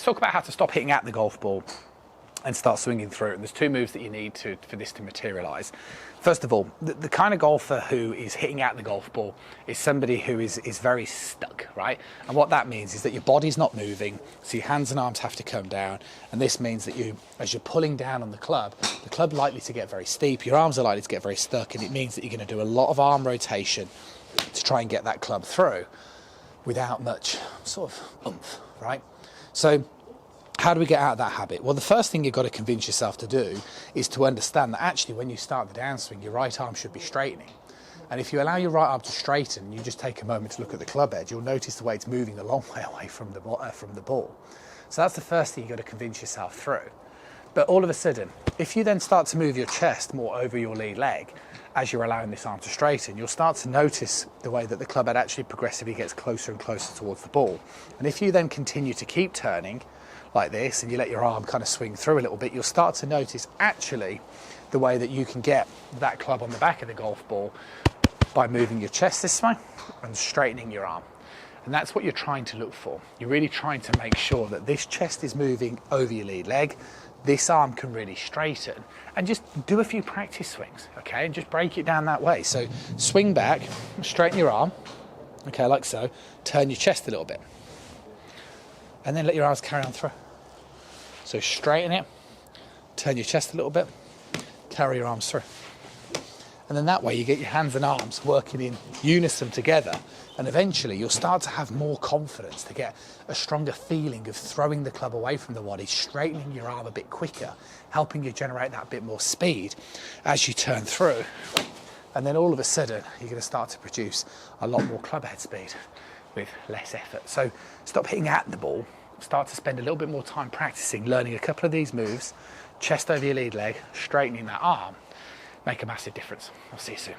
talk about how to stop hitting at the golf ball and start swinging through. And there's two moves that you need for this to materialize. First of all, the kind of golfer who is hitting at the golf ball is somebody who is very stuck, right? And what that means is that your body's not moving, so your hands and arms have to come down. And this means that as you're pulling down on the club likely to get very steep, your arms are likely to get very stuck, and it means that you're going to do a lot of arm rotation to try and get that club through without much sort of oomph, right? So how do we get out of that habit? Well, the first thing you've got to convince yourself to do is to understand that actually when you start the downswing, your right arm should be straightening. And if you allow your right arm to straighten, you just take a moment to look at the club edge, you'll notice the way it's moving a long way away from the ball. So that's the first thing you've got to convince yourself through. But all of a sudden, if you then start to move your chest more over your lead leg, as you're allowing this arm to straighten, you'll start to notice the way that the club head actually progressively gets closer and closer towards the ball. And if you then continue to keep turning like this and you let your arm kind of swing through a little bit, you'll start to notice actually the way that you can get that club on the back of the golf ball by moving your chest this way and straightening your arm. And that's what you're trying to look for. You're really trying to make sure that this chest is moving over your lead leg, this arm can really straighten, and just do a few practice swings, okay? And just break it down that way. So swing back, straighten your arm, okay, like so, turn your chest a little bit, and then let your arms carry on through. So straighten it, turn your chest a little bit, carry your arms through. And then that way you get your hands and arms working in unison together, and eventually you'll start to have more confidence to get a stronger feeling of throwing the club away from the body, straightening your arm a bit quicker, helping you generate that bit more speed as you turn through. And then all of a sudden you're going to start to produce a lot more club head speed with less effort. So stop hitting at the ball, start to spend a little bit more time practicing, learning a couple of these moves, chest over your lead leg, straightening that arm, make a massive difference. I'll see you soon.